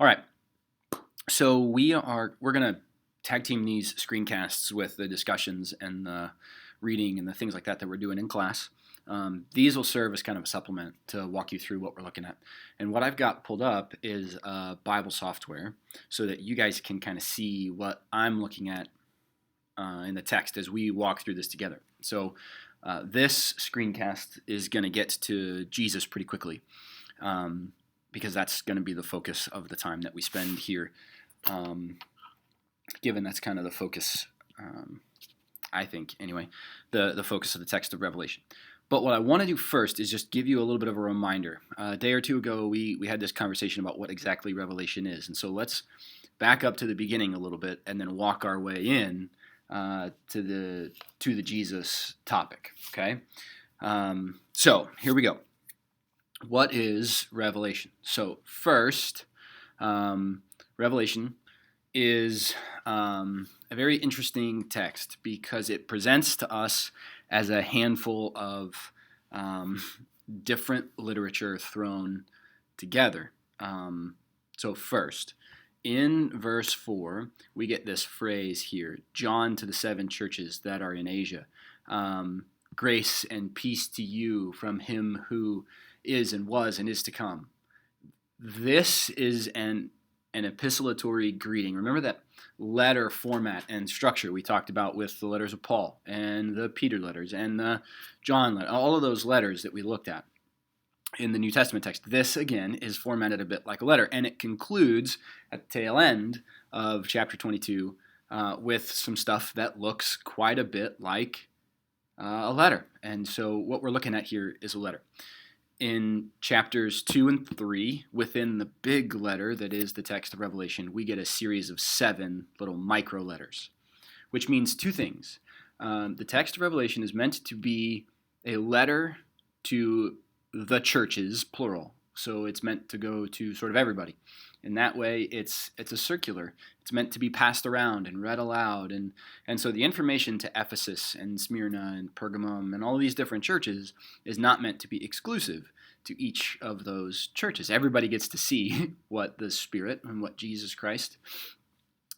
All right. So we're gonna tag team these screencasts with the discussions and the reading and the things like that we're doing in class. These will serve as kind of a supplement to walk you through what we're looking at. And what I've got pulled up is Bible software so that you guys can kind of see what I'm looking at in the text as we walk through this together. So this screencast is going to get to Jesus pretty quickly because that's going to be the focus of the time that we spend here, given that's kind of the focus, I think, anyway, the focus of the text of Revelation. But what I want to do first is just give you a little bit of a reminder. A day or two ago, we had this conversation about what exactly Revelation is. And so let's back up to the beginning a little bit and then walk our way in to the Jesus topic. Okay, so here we go. What is Revelation? So first, Revelation is a very interesting text because it presents to us as a handful of different literature thrown together. So first, in verse 4, we get this phrase here, John to the 7 churches that are in Asia. Grace and peace to you from him who is and was and is to come. This is an epistolatory greeting. Remember that letter format and structure we talked about with the letters of Paul and the Peter letters and the John letter, all of those letters that we looked at in the New Testament text. This, again, is formatted a bit like a letter, and it concludes at the tail end of chapter 22 with some stuff that looks quite a bit like a letter. And so what we're looking at here is a letter. In chapters 2 and 3, within the big letter that is the text of Revelation, we get a series of 7 little micro letters, which means two things. The text of Revelation is meant to be a letter to the churches, plural. So it's meant to go to sort of everybody. In that way, it's a circular. It's meant to be passed around and read aloud. And so the information to Ephesus and Smyrna and Pergamum and all these different churches is not meant to be exclusive to each of those churches. Everybody gets to see what the Spirit and what Jesus Christ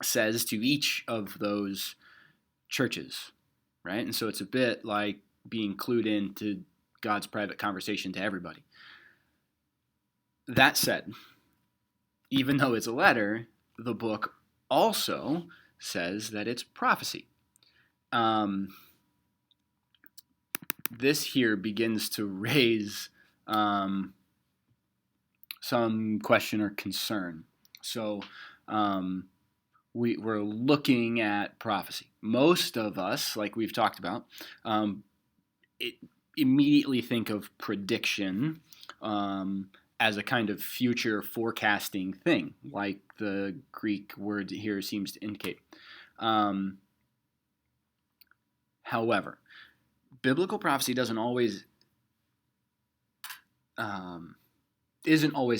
says to each of those churches, right? And so it's a bit like being clued into God's private conversation to everybody. That said, even though it's a letter, the book also says that it's prophecy. This here begins to raise some question or concern. So we're looking at prophecy. Most of us, like we've talked about, immediately think of prediction as a kind of future forecasting thing, like the Greek word here seems to indicate. However, biblical prophecy isn't always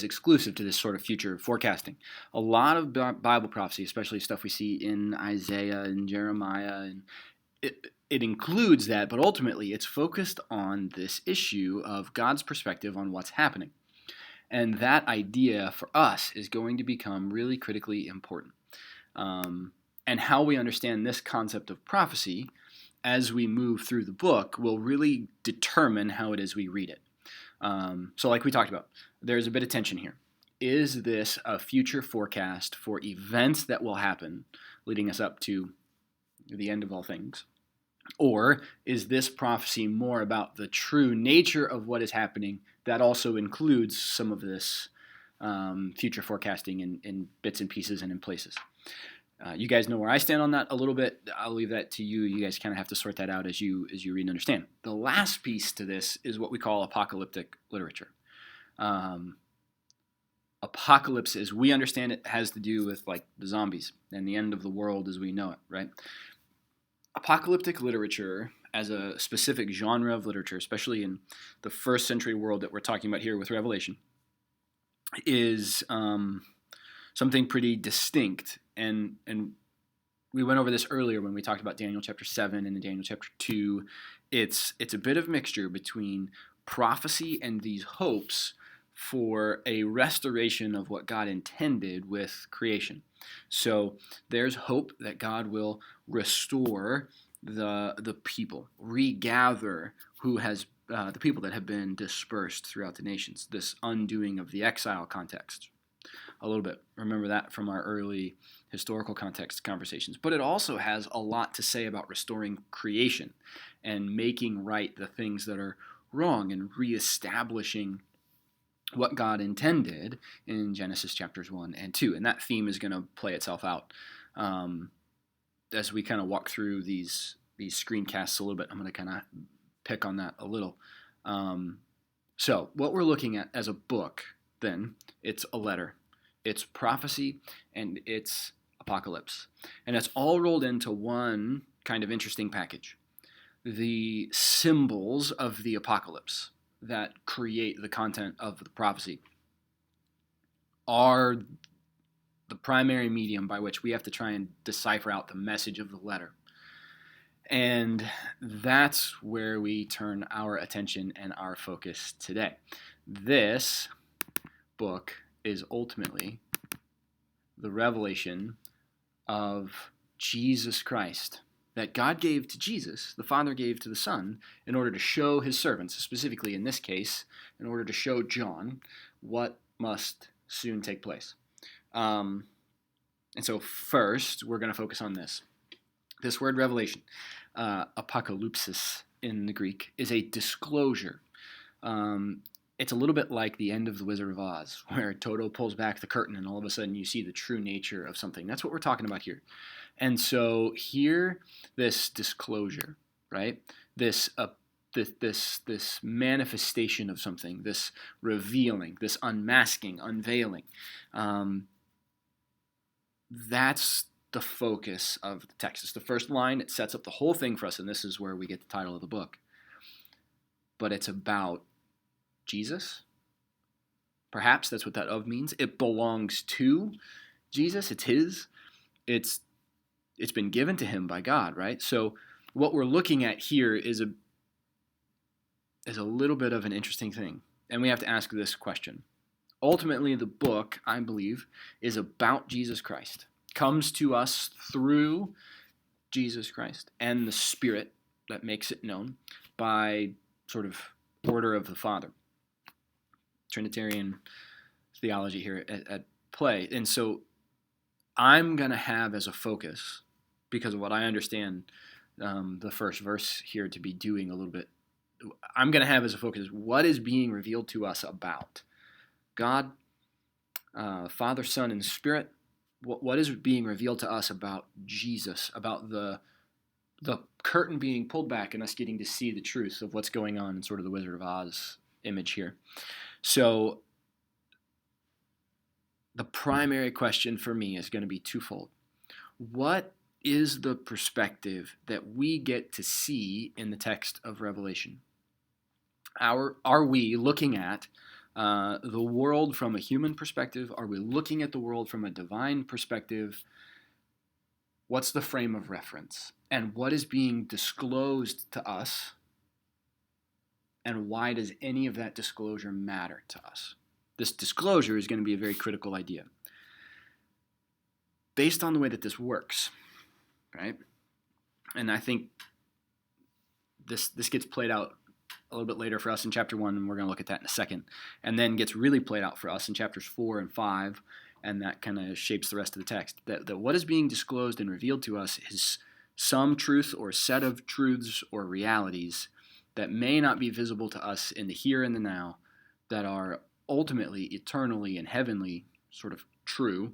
exclusive to this sort of future forecasting. A lot of Bible prophecy, especially stuff we see in Isaiah and Jeremiah, and it includes that, but ultimately it's focused on this issue of God's perspective on what's happening. And that idea for us is going to become really critically important. And how we understand this concept of prophecy as we move through the book will really determine how it is we read it. So like we talked about, there's a bit of tension here. Is this a future forecast for events that will happen leading us up to the end of all things? Or is this prophecy more about the true nature of what is happening that also includes some of this future forecasting in bits and pieces and in places? You guys know where I stand on that a little bit. I'll leave that to you. You guys kind of have to sort that out as you read and understand. The last piece to this is what we call apocalyptic literature. Apocalypse, as we understand it, has to do with like the zombies and the end of the world as we know it, right? Apocalyptic literature as a specific genre of literature, especially in the first century world that we're talking about here with Revelation, is something pretty distinct. And we went over this earlier when we talked about Daniel chapter 7 and Daniel chapter 2. It's a bit of mixture between prophecy and these hopes for a restoration of what God intended with creation. So there's hope that God will restore the people, regather the people that have been dispersed throughout the nations. This undoing of the exile context, a little bit. Remember that from our early historical context conversations. But it also has a lot to say about restoring creation and making right the things that are wrong and reestablishing what God intended in Genesis chapters 1 and 2. And that theme is going to play itself out as we kind of walk through these screencasts a little bit. I'm going to kind of pick on that a little. So what we're looking at as a book, then, it's a letter. It's prophecy and it's apocalypse. And it's all rolled into one kind of interesting package. The symbols of the apocalypse that create the content of the prophecy are the primary medium by which we have to try and decipher out the message of the letter. And that's where we turn our attention and our focus today. This book is ultimately the revelation of Jesus Christ that God gave to Jesus, the Father gave to the Son, in order to show his servants, specifically in this case, in order to show John what must soon take place. And so first, we're going to focus on this. This word revelation, apokalypsis in the Greek, is a disclosure. It's a little bit like the end of The Wizard of Oz, where Toto pulls back the curtain and all of a sudden you see the true nature of something. That's what we're talking about here. And so here, this disclosure, right? This manifestation of something, this revealing, this unmasking, unveiling. That's the focus of the text. It's the first line. It sets up the whole thing for us, and this is where we get the title of the book. But it's about Jesus. Perhaps that's what that of means. It belongs to Jesus. It's his. It's been given to him by God, right? So what we're looking at here is a little bit of an interesting thing. And we have to ask this question. Ultimately, the book, I believe, is about Jesus Christ. Comes to us through Jesus Christ and the Spirit that makes it known by sort of order of the Father. Trinitarian theology here at play. And so I'm going to have as a focus, because of what I understand the first verse here to be doing a little bit, I'm going to have as a focus what is being revealed to us about God, Father, Son, and Spirit. What is being revealed to us about Jesus, about the curtain being pulled back and us getting to see the truth of what's going on in sort of the Wizard of Oz image here. So the primary question for me is going to be twofold. What is the perspective that we get to see in the text of Revelation? Are we looking at the world from a human perspective? Are we looking at the world from a divine perspective? What's the frame of reference? And what is being disclosed to us? And why does any of that disclosure matter to us? This disclosure is going to be a very critical idea. Based on the way that this works, right? And I think this gets played out a little bit later for us in chapter 1, and we're going to look at that in a second. And then gets really played out for us in chapters 4 and 5, and that kind of shapes the rest of the text. That what is being disclosed and revealed to us is some truth or set of truths or realities that may not be visible to us in the here and the now, that are ultimately, eternally, and heavenly sort of true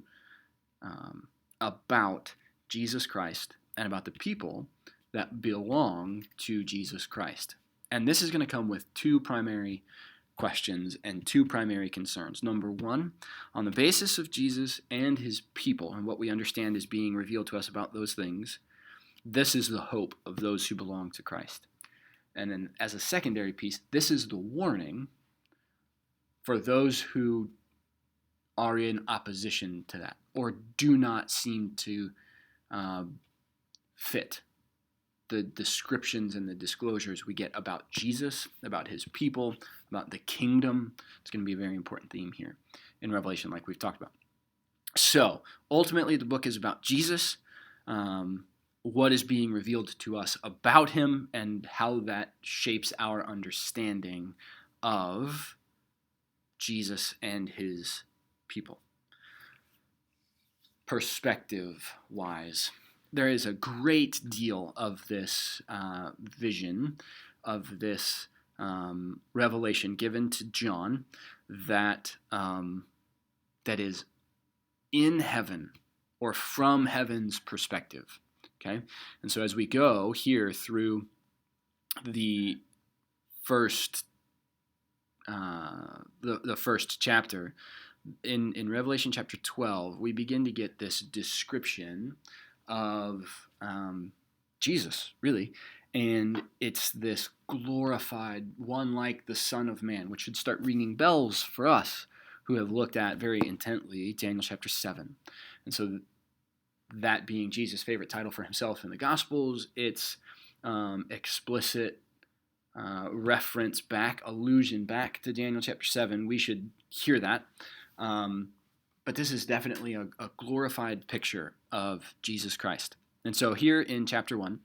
about Jesus Christ and about the people that belong to Jesus Christ. And this is going to come with two primary questions and two primary concerns. Number one, on the basis of Jesus and his people and what we understand is being revealed to us about those things, this is the hope of those who belong to Christ. And then as a secondary piece, this is the warning for those who are in opposition to that or do not seem to fit the descriptions and the disclosures we get about Jesus, about his people, about the kingdom. It's going to be a very important theme here in Revelation, like we've talked about. So ultimately, the book is about Jesus, what is being revealed to us about him, and how that shapes our understanding of Jesus and his people. Perspective-wise, there is a great deal of this vision, of this revelation given to John that is in heaven or from heaven's perspective. Okay, and so as we go here through the first the first chapter in Revelation chapter 12, we begin to get this description of Jesus, really. And it's this glorified one like the Son of Man, which should start ringing bells for us who have looked at very intently Daniel chapter 7. And so that being Jesus' favorite title for himself in the Gospels, it's explicit reference back, allusion back to Daniel chapter 7. We should hear that. But this is definitely a glorified picture of Jesus Christ. And so here in chapter 1,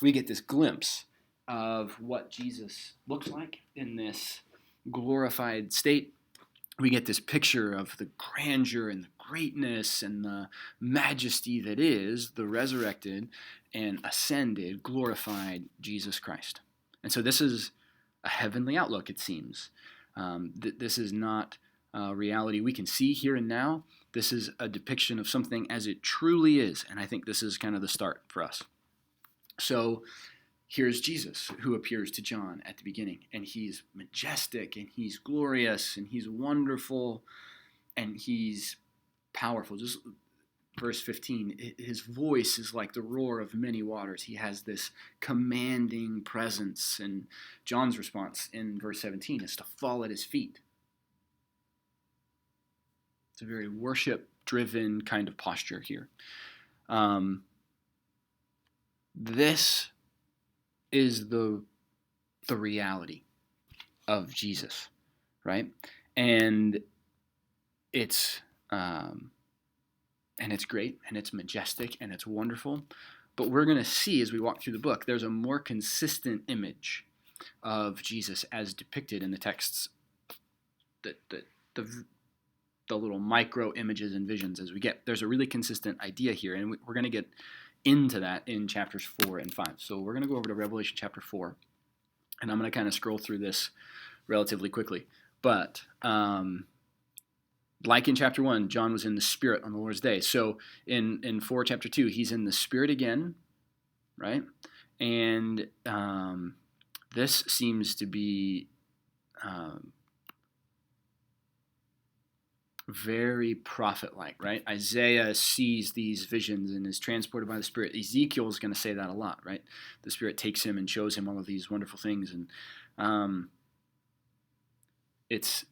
we get this glimpse of what Jesus looks like in this glorified state. We get this picture of the grandeur and the greatness and the majesty that is the resurrected and ascended, glorified Jesus Christ. And so this is a heavenly outlook, it seems. This is not reality we can see here and now. This is a depiction of something as it truly is, and I think this is kind of the start for us. So here's Jesus, who appears to John at the beginning, and he's majestic, and he's glorious, and he's wonderful, and he's powerful. Just verse 15, his voice is like the roar of many waters. He has this commanding presence, and John's response in verse 17 is to fall at his feet. It's a very worship-driven kind of posture here. This is the reality of Jesus, right? And it's great, and it's majestic, and it's wonderful. But we're going to see as we walk through the book, there's a more consistent image of Jesus as depicted in the texts, the little micro images and visions as we get. There's a really consistent idea here, and we're going to get into that in chapters 4 and 5. So we're going to go over to Revelation chapter 4, and I'm going to kind of scroll through this relatively quickly. But like in chapter 1, John was in the Spirit on the Lord's day. So in 4 chapter 2, he's in the Spirit again, right? And this seems to be very prophet-like, right? Isaiah sees these visions and is transported by the Spirit. Ezekiel is going to say that a lot, right? The Spirit takes him and shows him all of these wonderful things, and it's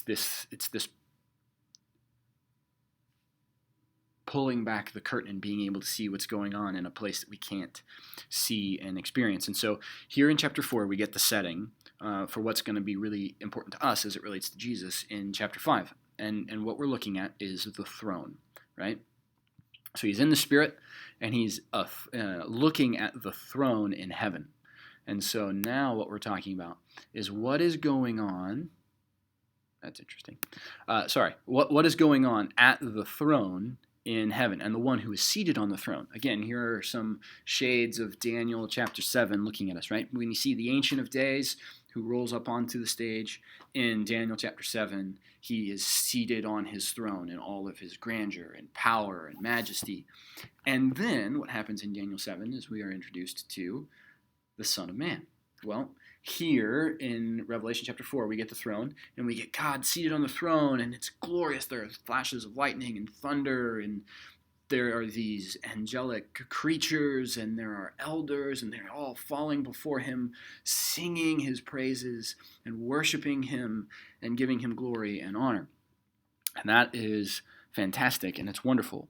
this pulling back the curtain and being able to see what's going on in a place that we can't see and experience. And so here in chapter 4, we get the setting for what's going to be really important to us as it relates to Jesus in chapter 5. And what we're looking at is the throne, right? So he's in the Spirit, and he's looking at the throne in heaven. And so now what we're talking about is what is going on. That's interesting. What is going on at the throne in heaven, and the one who is seated on the throne. Again, here are some shades of Daniel chapter 7 looking at us, right? When you see the Ancient of Days who rolls up onto the stage in Daniel chapter 7, he is seated on his throne in all of his grandeur and power and majesty. And then what happens in Daniel 7 is we are introduced to the Son of Man. Well, here in Revelation chapter 4, we get the throne, and we get God seated on the throne, and it's glorious. There are flashes of lightning and thunder, and there are these angelic creatures, and there are elders, and they're all falling before him, singing his praises and worshiping him and giving him glory and honor. And that is fantastic, and it's wonderful.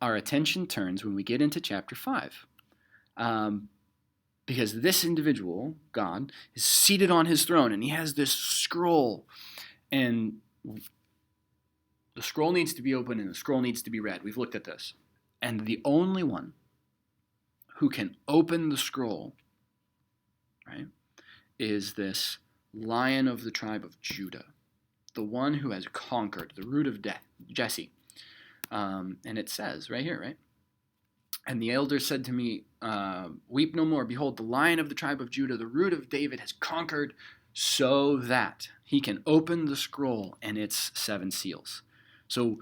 Our attention turns when we get into chapter 5. Because this individual, God, is seated on his throne, and he has this scroll, and the scroll needs to be opened and the scroll needs to be read. We've looked at this. And the only one who can open the scroll, right, is this Lion of the tribe of Judah, the one who has conquered the root of death, Jesse. And it says right here, right? And the elders said to me, weep no more. Behold, the Lion of the tribe of Judah, the root of David, has conquered so that he can open the scroll and its 7 seals. So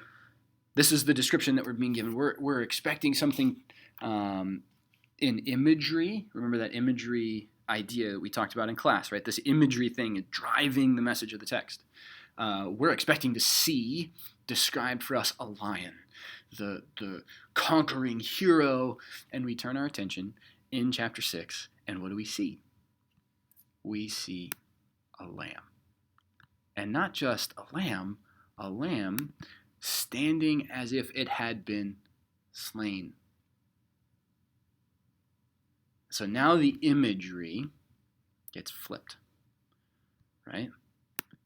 this is the description that we're being given. We're expecting something in imagery. Remember that imagery idea we talked about in class, right? This imagery thing is driving the message of the text. We're expecting to see described for us a lion, the conquering hero, and we turn our attention in chapter 6, and what do we see? We see a lamb. And not just a lamb standing as if it had been slain. So now the imagery gets flipped, right?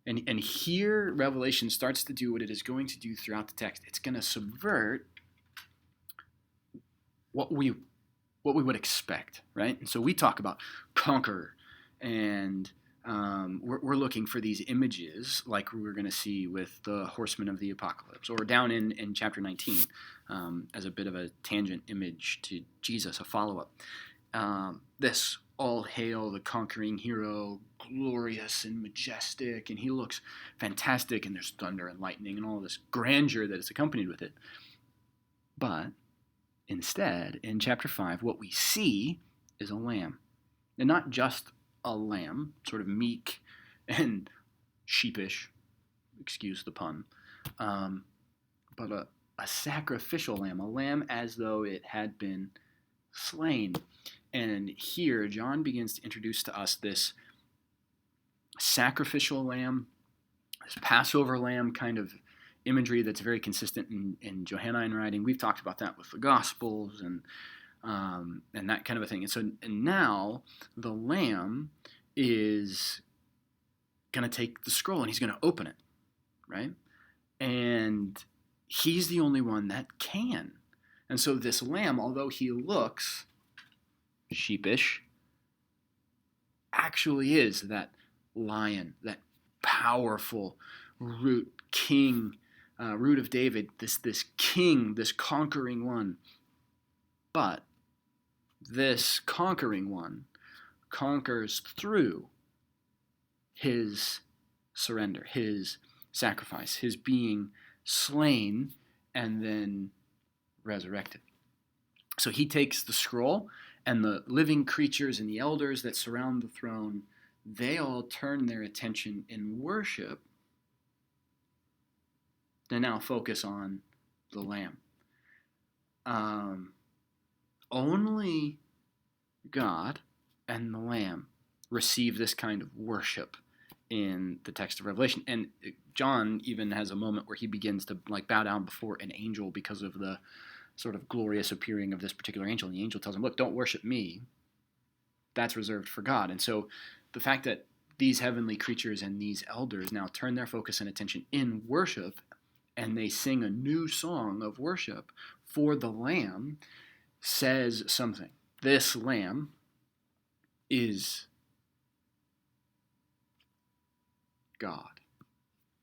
And here Revelation starts to do what it is going to do throughout the text. It's going to subvert what we would expect, right? And so we talk about conquer, and we're looking for these images like we're going to see with the horsemen of the apocalypse, or down in chapter 19 as a bit of a tangent image to Jesus, a follow-up. This all hail the conquering hero, glorious and majestic, and he looks fantastic, and there's thunder and lightning and all this grandeur that is accompanied with it. But instead, in chapter 5, what we see is a lamb. And not just a lamb, sort of meek and sheepish, excuse the pun, but a sacrificial lamb, a lamb as though it had been slain. And here, John begins to introduce to us this sacrificial lamb, this Passover lamb kind of imagery that's very consistent in Johannine writing. We've talked about that with the Gospels and that kind of a thing. And now the lamb is going to take the scroll and he's going to open it, right? And he's the only one that can. And so this lamb, although he looks sheepish, actually is that lion, that powerful root king, root of David, this king, this conquering one. But this conquering one conquers through his surrender, his sacrifice, his being slain and then resurrected. So he takes the scroll, and the living creatures and the elders that surround the throne, they all turn their attention in worship to now focus on the Lamb. Only God and the Lamb receive this kind of worship in the text of Revelation. And John even has a moment where he begins to bow down before an angel because of the sort of glorious appearing of this particular angel. And the angel tells him, look, don't worship me. That's reserved for God. And so the fact that these heavenly creatures and these elders now turn their focus and attention in worship, and they sing a new song of worship for the Lamb, says something. This Lamb is God,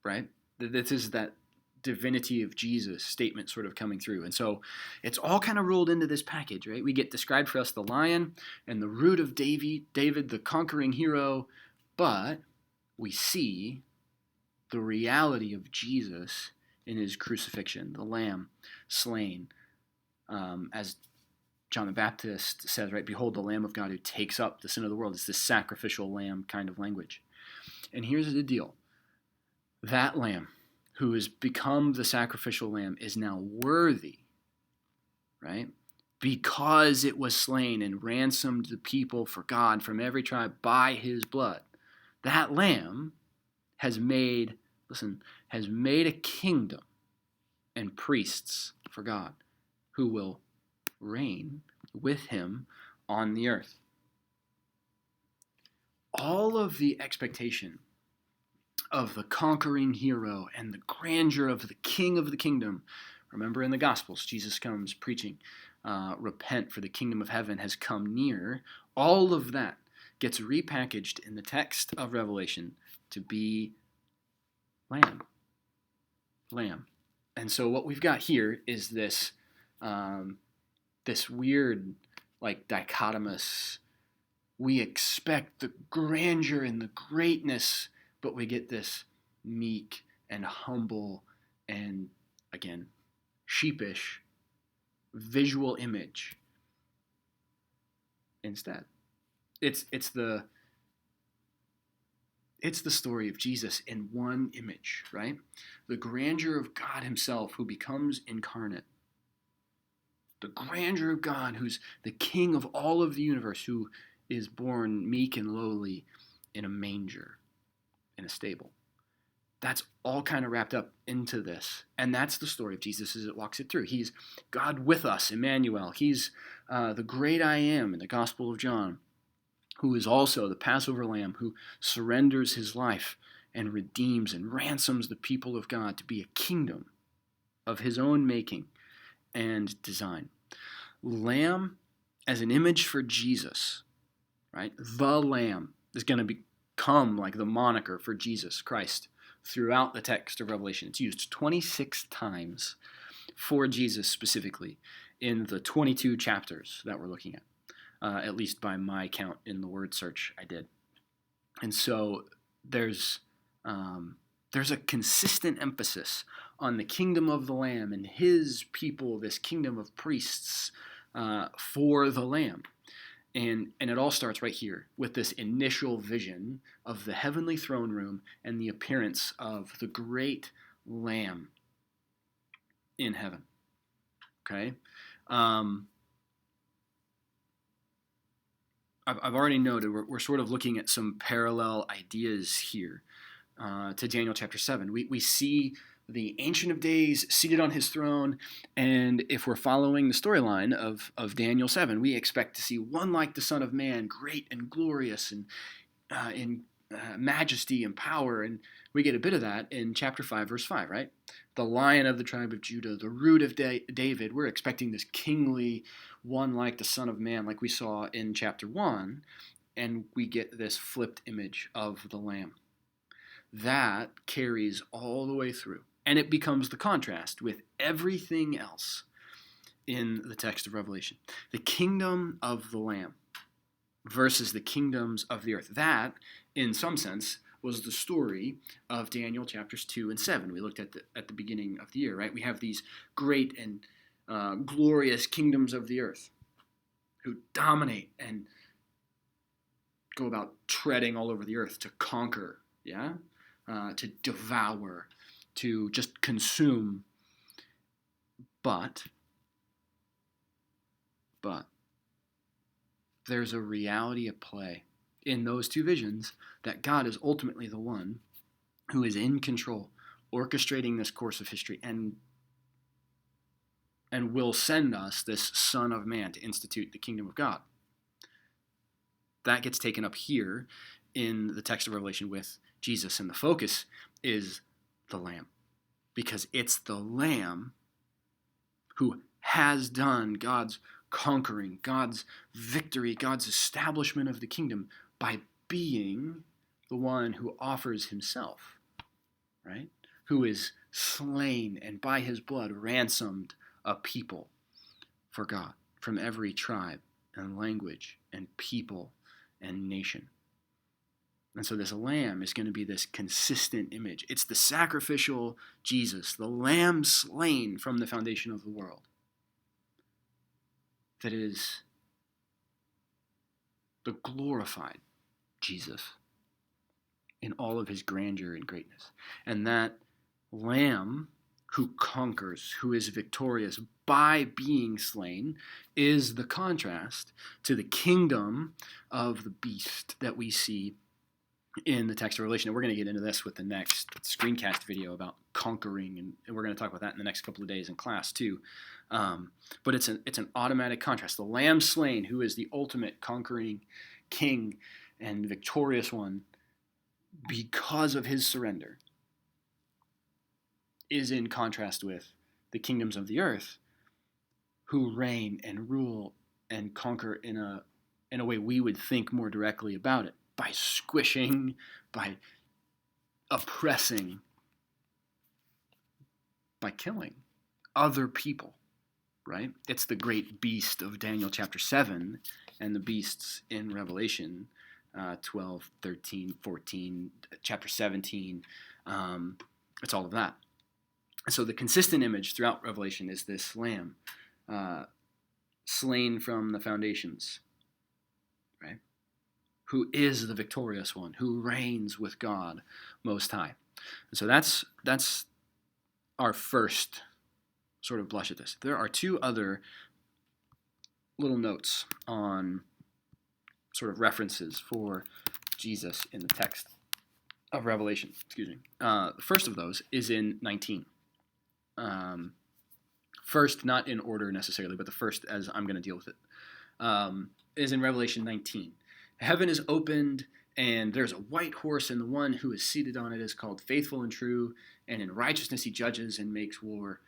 right? This is that divinity of Jesus statement sort of coming through. And so it's all kind of rolled into this package, right? We get described for us the lion and the root of David, the conquering hero, but we see the reality of Jesus in his crucifixion, the lamb slain. As John the Baptist says, right, behold the Lamb of God who takes up the sin of the world. It's this sacrificial lamb kind of language. And here's the deal. That lamb who has become the sacrificial lamb is now worthy, right? Because it was slain and ransomed the people for God from every tribe by his blood. That lamb has made a kingdom and priests for God who will reign with him on the earth. all of the expectation of the conquering hero and the grandeur of the king of the kingdom. Remember in the Gospels, Jesus comes preaching, repent for the kingdom of heaven has come near. All of that gets repackaged in the text of Revelation to be lamb. Lamb. And so what we've got here is this weird, like, dichotomous, we expect the grandeur and the greatness, but we get this meek and humble and, again, sheepish visual image instead. It's the story of Jesus in one image, right? The grandeur of God himself who becomes incarnate. The grandeur of God who's the king of all of the universe, who is born meek and lowly in a manger, in a stable. That's all kind of wrapped up into this. And that's the story of Jesus as it walks it through. He's God with us, Emmanuel. He's the great I am in the Gospel of John, who is also the Passover lamb who surrenders his life and redeems and ransoms the people of God to be a kingdom of his own making and design. Lamb as an image for Jesus, right? The Lamb is going to become like the moniker for Jesus Christ throughout the text of Revelation. It's used 26 times for Jesus specifically in the 22 chapters that we're looking at least by my count in the word search I did. And so there's a consistent emphasis on the kingdom of the Lamb and his people, this kingdom of priests for the Lamb. And it all starts right here with this initial vision of the heavenly throne room and the appearance of the great Lamb in heaven. Okay? I've already noted we're sort of looking at some parallel ideas here to Daniel chapter 7. We see the Ancient of Days seated on his throne, and if we're following the storyline of Daniel 7, we expect to see one like the Son of Man, great and glorious and in majesty and power, and we get a bit of that in chapter 5, verse 5, right? The Lion of the tribe of Judah, the Root of David. We're expecting this kingly one like the Son of Man, like we saw in chapter 1, and we get this flipped image of the Lamb. That carries all the way through, and it becomes the contrast with everything else in the text of Revelation. The kingdom of the Lamb versus the kingdoms of the earth. That, in some sense, was the story of Daniel chapters 2 and 7. We looked at the beginning of the year, right? We have these great and glorious kingdoms of the earth who dominate and go about treading all over the earth to conquer, yeah? To devour, to just consume. But there's a reality at play in those two visions that God is ultimately the one who is in control, orchestrating this course of history, and will send us this Son of Man to institute the kingdom of God. That gets taken up here in the text of Revelation with Jesus, and the focus is the Lamb, because it's the Lamb who has done God's conquering, God's victory, God's establishment of the kingdom by being the one who offers himself, right? Who is slain and by his blood ransomed a people for God from every tribe and language and people and nation. And so this Lamb is going to be this consistent image. It's the sacrificial Jesus, the Lamb slain from the foundation of the world, that is the glorified Jesus in all of his grandeur and greatness. And that Lamb who conquers, who is victorious by being slain, is the contrast to the kingdom of the beast that we see in the text of Revelation. And we're going to get into this with the next screencast video about conquering, and we're going to talk about that in the next couple of days in class too. But it's an automatic contrast. The Lamb slain, who is the ultimate conquering king, and victorious one, because of his surrender, is in contrast with the kingdoms of the earth, who reign and rule and conquer in a way we would think more directly about it, by squishing, by oppressing, by killing other people, right? It's the great beast of Daniel chapter 7 and the beasts in Revelation 12, 13, 14, chapter 17. It's all of that. So the consistent image throughout Revelation is this lamb slain from the foundations, right? Who is the victorious one, who reigns with God Most High. And so that's our first sort of blush at this. There are two other little notes on sort of references for Jesus in the text of Revelation. Excuse me. The first of those is in 19. First, not in order necessarily, but the first, as I'm going to deal with it, is in Revelation 19. Heaven is opened, and there's a white horse, and the one who is seated on it is called Faithful and True, and in righteousness he judges and makes war.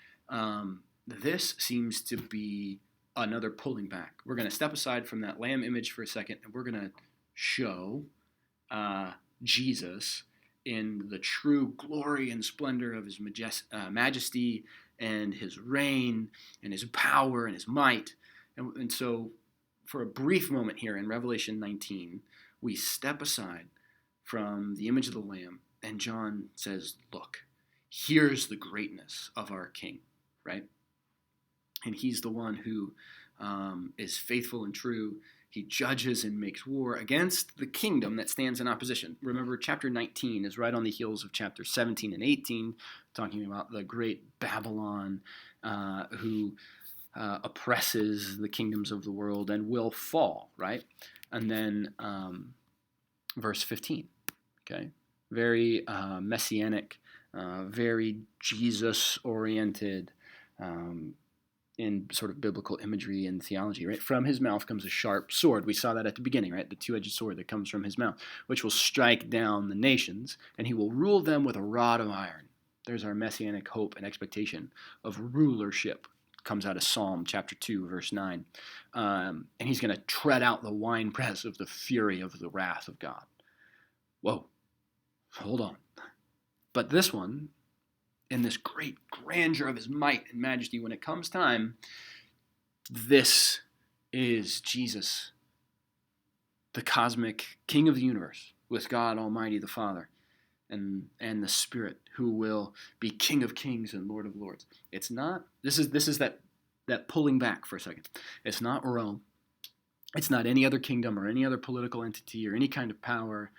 This seems to be another pulling back. We're going to step aside from that lamb image for a second, and we're going to show Jesus in the true glory and splendor of his majesty and his reign and his power and his might. And so for a brief moment here in Revelation 19, we step aside from the image of the Lamb, and John says, look, here's the greatness of our King, right? And he's the one who is faithful and true. He judges and makes war against the kingdom that stands in opposition. Remember, chapter 19 is right on the heels of chapter 17 and 18, talking about the great Babylon who oppresses the kingdoms of the world and will fall, right? And then verse 15, okay? Very messianic, very Jesus-oriented, in sort of biblical imagery and theology, right? From his mouth comes a sharp sword. We saw that at the beginning, right? The two-edged sword that comes from his mouth, which will strike down the nations, and he will rule them with a rod of iron. There's our messianic hope and expectation of rulership. Comes out of Psalm chapter 2, verse 9. And he's going to tread out the winepress of the fury of the wrath of God. Whoa, hold on. But this one, in this great grandeur of his might and majesty, when it comes time, this is Jesus, the cosmic King of the universe, with God Almighty the Father and the Spirit, who will be King of kings and Lord of lords. It's not, this is that pulling back for a second. It's not Rome. It's not any other kingdom or any other political entity or any kind of power.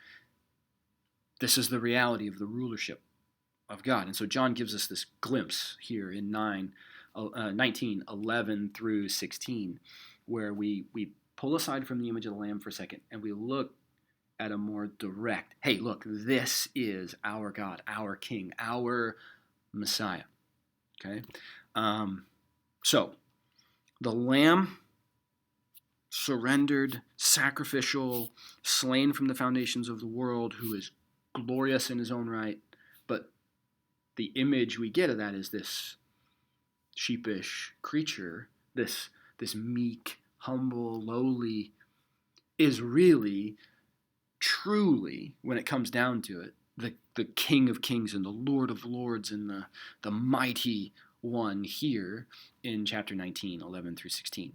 This is the reality of the rulership of God. And so John gives us this glimpse here in 19, 11 through 16, where we pull aside from the image of the Lamb for a second and we look at a more direct, hey, look, this is our God, our King, our Messiah. Okay? So, the Lamb, surrendered, sacrificial, slain from the foundations of the world, who is glorious in his own right, but the image we get of that is this sheepish creature, this meek, humble, lowly, is really, truly, when it comes down to it, the King of kings and the Lord of lords and the mighty one here in chapter 19, 11 through 16.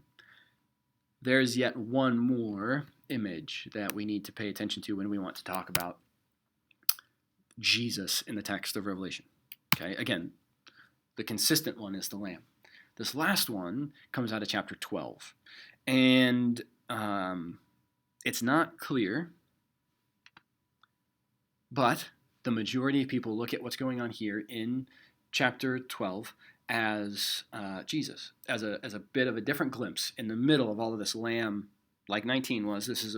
There's yet one more image that we need to pay attention to when we want to talk about Jesus in the text of Revelation. Okay, again, the consistent one is the Lamb. This last one comes out of chapter 12. And it's not clear, but the majority of people look at what's going on here in chapter 12 as Jesus, as a bit of a different glimpse in the middle of all of this Lamb, like 19 was.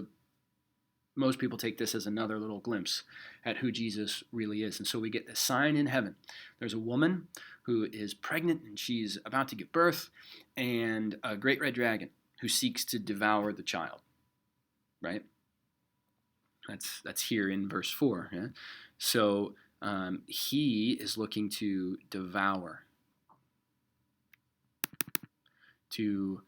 Most people take this as another little glimpse at who Jesus really is. And so we get this sign in heaven. There's a woman who is pregnant and she's about to give birth, and a great red dragon who seeks to devour the child, right? That's here in verse 4. Yeah? So he is looking to devour, to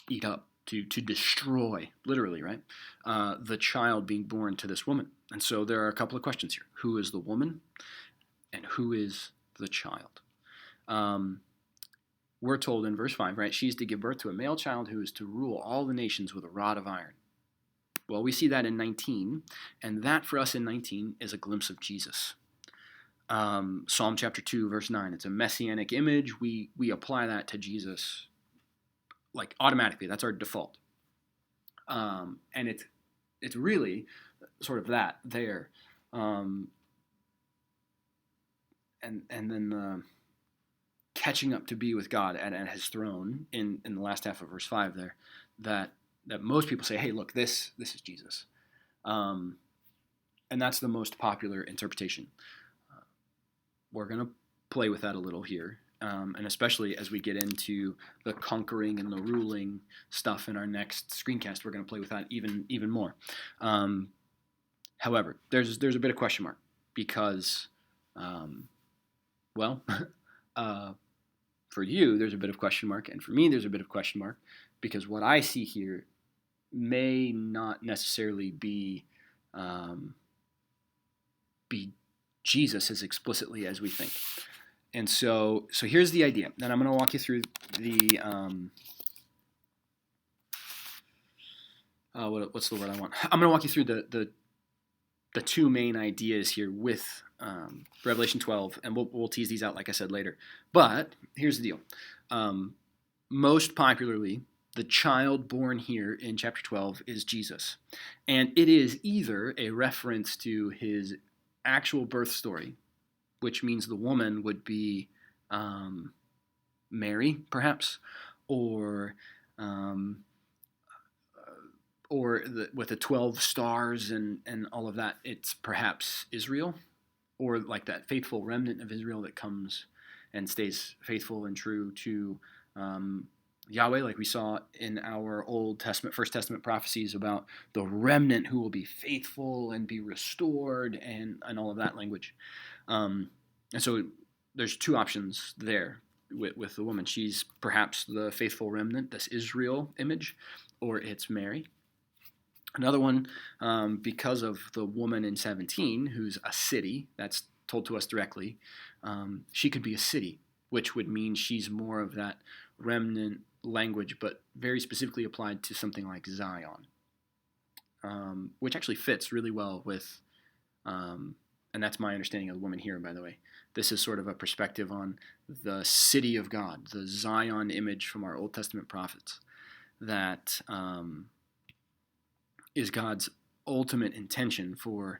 eat up, to destroy, literally, right? The child being born to this woman. And so there are a couple of questions here. Who is the woman and who is the child? We're told in verse 5, right? She's to give birth to a male child who is to rule all the nations with a rod of iron. Well, we see that in 19, and that for us in 19 is a glimpse of Jesus. Psalm chapter 2, verse 9, it's a messianic image. We apply that to Jesus like automatically. That's our default. And it's really sort of that there. And then catching up to be with God at his throne in the last half of verse 5 there, that most people say, hey, look, this is Jesus. And that's the most popular interpretation. We're going to play with that a little here, and especially as we get into the conquering and the ruling stuff in our next screencast, we're going to play with that even more. However, there's a bit of question mark because, for you, there's a bit of question mark, and for me, there's a bit of question mark because what I see here may not necessarily be Jesus as explicitly as we think. And so here's the idea. And I'm going to walk you through the what's the word I want? I'm going to walk you through the two main ideas here with Revelation 12, and we'll tease these out, like I said, later. But here's the deal. Most popularly, the child born here in chapter 12 is Jesus. And it is either a reference to his actual birth story, which means the woman would be Mary, perhaps, or with the 12 stars and all of that, it's perhaps Israel, or like that faithful remnant of Israel that comes and stays faithful and true to Yahweh, like we saw in our Old Testament, First Testament prophecies about the remnant who will be faithful and be restored and all of that language. And so there's two options there with the woman. She's perhaps the faithful remnant, this Israel image, or it's Mary. Another one, because of the woman in 17, who's a city, that's told to us directly, she could be a city, which would mean she's more of that remnant language, but very specifically applied to something like Zion, which actually fits really well with, and that's my understanding of the woman here, by the way. This is sort of a perspective on the city of God, the Zion image from our Old Testament prophets, that is God's ultimate intention for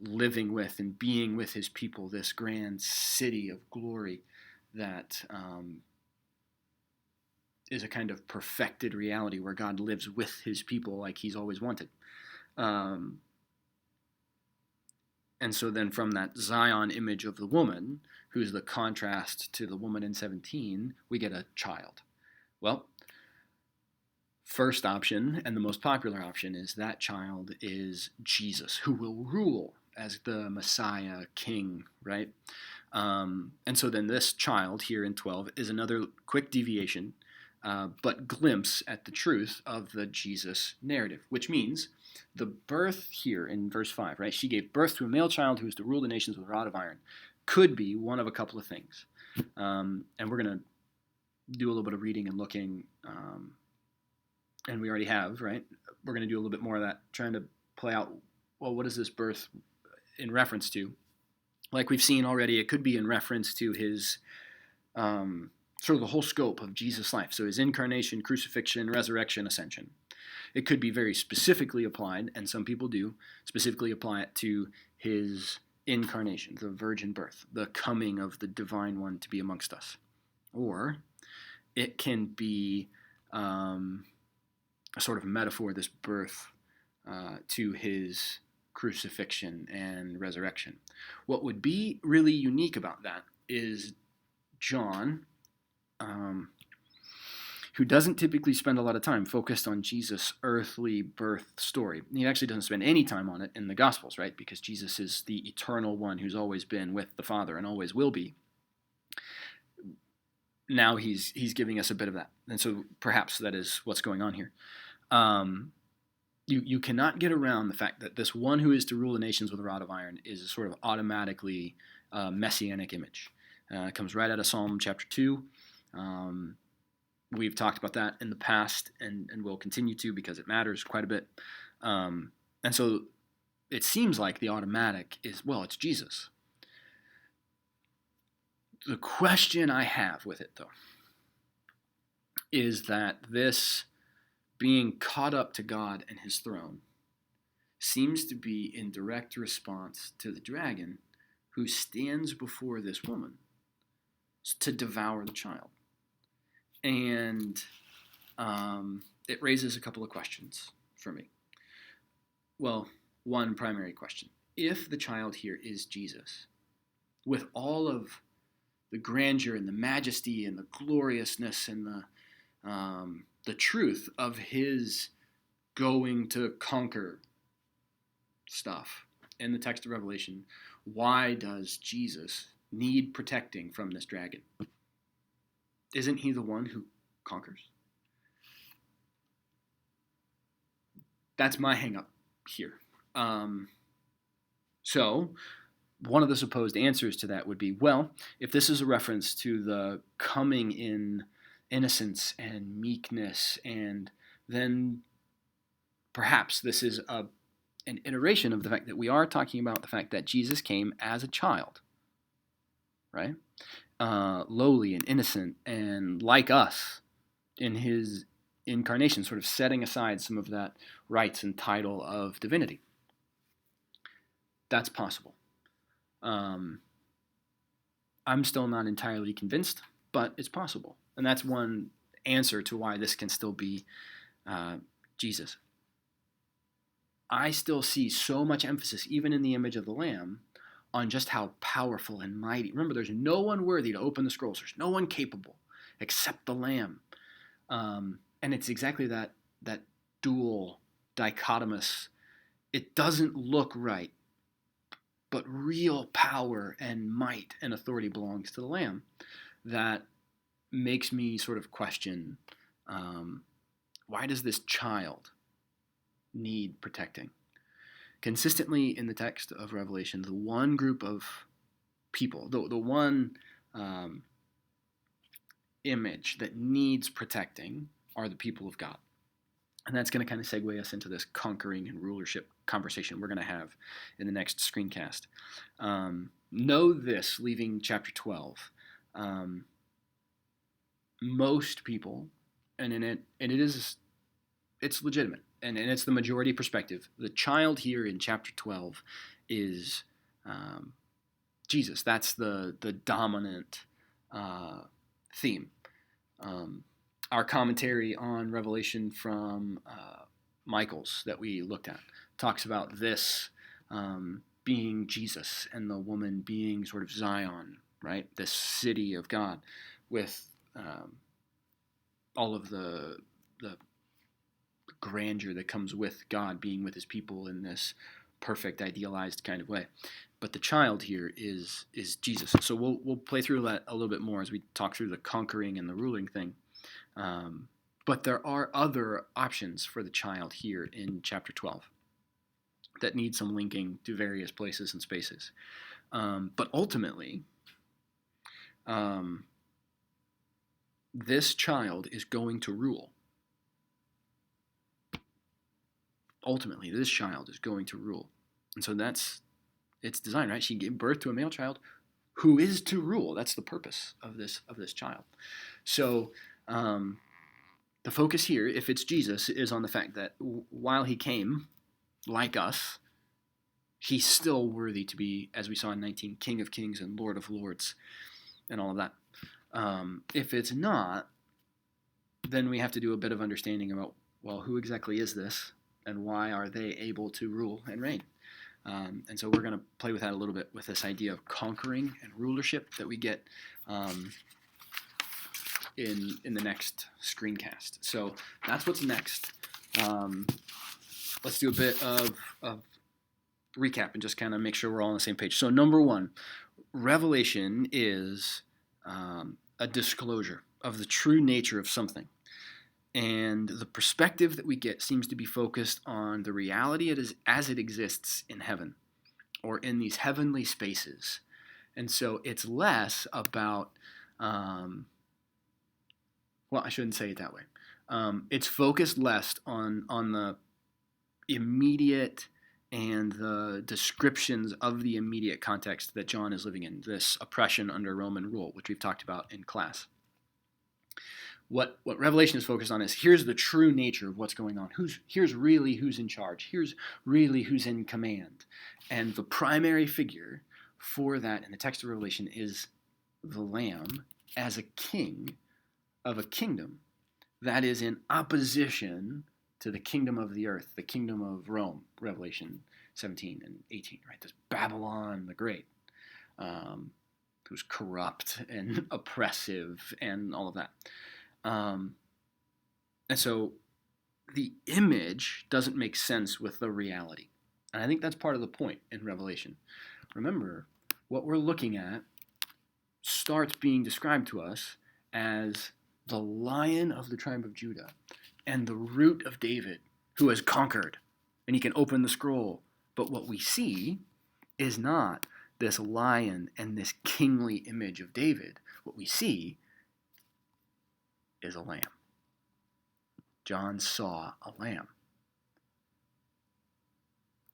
living with and being with his people, this grand city of glory that is a kind of perfected reality where God lives with his people like he's always wanted. And so then from that Zion image of the woman, who's the contrast to the woman in 17, we get a child. Well, first option and the most popular option is that child is Jesus, who will rule as the Messiah King, right? And so then this child here in 12 is another quick deviation, but glimpse at the truth of the Jesus narrative, which means the birth here in verse 5, right? She gave birth to a male child who is to rule the nations with a rod of iron. Could be one of a couple of things. And we're going to do a little bit of reading and looking, and we already have, right? We're going to do a little bit more of that, trying to play out, well, what is this birth in reference to? Like we've seen already, it could be in reference to his sort of the whole scope of Jesus' life. So his incarnation, crucifixion, resurrection, ascension. It could be very specifically applied, and some people do, specifically apply it to his incarnation, the virgin birth, the coming of the divine one to be amongst us. Or it can be a sort of metaphor, this birth, to his crucifixion and resurrection. What would be really unique about that is John, who doesn't typically spend a lot of time focused on Jesus' earthly birth story. He actually doesn't spend any time on it in the Gospels, right? Because Jesus is the eternal one who's always been with the Father and always will be. Now he's giving us a bit of that. And so perhaps that is what's going on here. You cannot get around the fact that this one who is to rule the nations with a rod of iron is a sort of automatically messianic image. It comes right out of Psalm chapter 2. We've talked about that in the past and will continue to because it matters quite a bit. And so it seems like the automatic is, well, it's Jesus. The question I have with it, though, is that this being caught up to God and his throne seems to be in direct response to the dragon who stands before this woman to devour the child. And it raises a couple of questions for me. Well, one primary question. If the child here is Jesus, with all of the grandeur and the majesty and the gloriousness and the truth of his going to conquer stuff in the text of Revelation, why does Jesus need protecting from this dragon? Isn't he the one who conquers? That's my hang-up here. So one of the supposed answers to that would be, well, if this is a reference to the coming in innocence and meekness, and then perhaps this is an iteration of the fact that we are talking about the fact that Jesus came as a child, right? Lowly and innocent and like us in his incarnation, sort of setting aside some of that rights and title of divinity. That's possible. I'm still not entirely convinced, but it's possible. And that's one answer to why this can still be Jesus. I still see so much emphasis, even in the image of the Lamb, on just how powerful and mighty. Remember, there's no one worthy to open the scrolls. There's no one capable except the Lamb. And it's exactly that dual, dichotomous, it doesn't look right, but real power and might and authority belongs to the Lamb. That makes me sort of question, why does this child need protecting? Consistently in the text of Revelation, the one group of people, the one image that needs protecting are the people of God. And that's going to kind of segue us into this conquering and rulership conversation we're going to have in the next screencast. Know this, leaving chapter 12. Most people, it's legitimate, and it's the majority perspective. The child here in chapter 12 is Jesus. That's the dominant theme. Our commentary on Revelation from Michael's that we looked at talks about this being Jesus and the woman being sort of Zion, right? This city of God with all of the grandeur that comes with God being with his people in this perfect, idealized kind of way. But the child here is Jesus. So we'll play through that a little bit more as we talk through the conquering and the ruling thing. But there are other options for the child here in chapter 12 that need some linking to various places and spaces. But ultimately, this child is going to rule. Ultimately, this child is going to rule. And so that's its design, right? She gave birth to a male child who is to rule. That's the purpose of this child. So the focus here, if it's Jesus, is on the fact that while he came like us, he's still worthy to be, as we saw in 19, King of Kings and Lord of Lords and all of that. If it's not, then we have to do a bit of understanding about, well, who exactly is this and why are they able to rule and reign? And so we're going to play with that a little bit with this idea of conquering and rulership that we get in the next screencast. So that's what's next. Let's do a bit of recap and just kind of make sure we're all on the same page. So number one, Revelation is a disclosure of the true nature of something. And the perspective that we get seems to be focused on the reality as it exists in heaven or in these heavenly spaces. And so it's less about, well, I shouldn't say it that way. It's focused less on the immediate and the descriptions of the immediate context that John is living in, this oppression under Roman rule, which we've talked about in class. What Revelation is focused on is here's the true nature of what's going on. Here's really who's in charge. Here's really who's in command. And the primary figure for that in the text of Revelation is the Lamb as a king of a kingdom that is in opposition to the kingdom of the earth, the kingdom of Rome, Revelation 17 and 18, right? This Babylon the Great, who's corrupt and oppressive and all of that. And so the image doesn't make sense with the reality. And I think that's part of the point in Revelation. Remember, what we're looking at starts being described to us as the Lion of the tribe of Judah and the Root of David, who has conquered, and he can open the scroll. But what we see is not this lion and this kingly image of David. What we see is a lamb. John saw a lamb.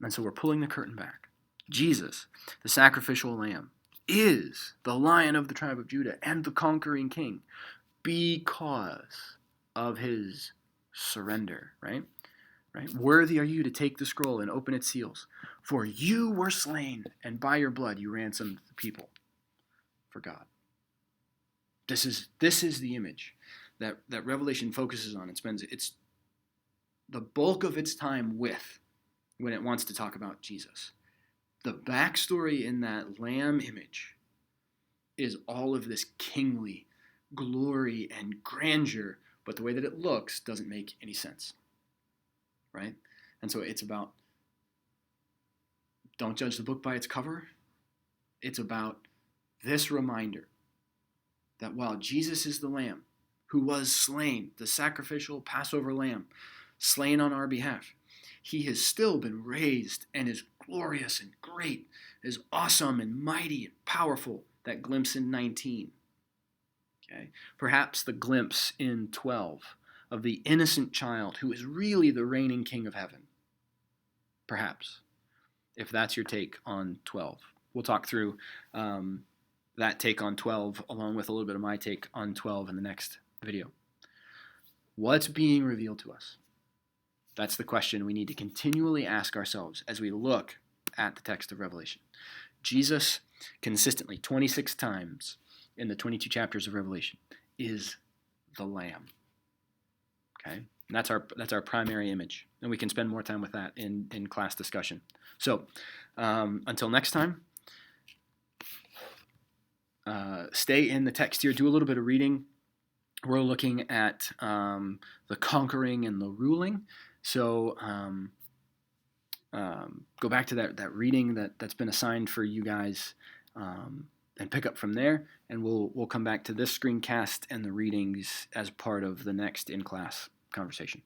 And so we're pulling the curtain back. Jesus, the sacrificial lamb, is the Lion of the tribe of Judah and the conquering king because of his surrender, right? Worthy are you to take the scroll and open its seals, for you were slain, and by your blood you ransomed the people for God. This is the image that Revelation focuses on and spends it's the bulk of its time with when it wants to talk about Jesus. The backstory in that lamb image is all of this kingly glory and grandeur, but the way that it looks doesn't make any sense, right? And so it's about, don't judge the book by its cover. It's about this reminder that while Jesus is the lamb who was slain, the sacrificial Passover lamb, slain on our behalf, he has still been raised and is glorious and great, is awesome and mighty and powerful. That glimpse in 19. Okay? Perhaps the glimpse in 12 of the innocent child who is really the reigning king of heaven. Perhaps, if that's your take on 12. We'll talk through that take on 12 along with a little bit of my take on 12 in the next video. What's being revealed to us? That's the question we need to continually ask ourselves as we look at the text of Revelation. Jesus, consistently 26 times in the 22 chapters of Revelation, is the Lamb. Okay? And that's our primary image. And we can spend more time with that in class discussion. So, until next time, stay in the text here. Do a little bit of reading. We're looking at the conquering and the ruling. So go back to that reading that's been assigned for you guys and pick up from there. And we'll come back to this screencast and the readings as part of the next in-class conversation.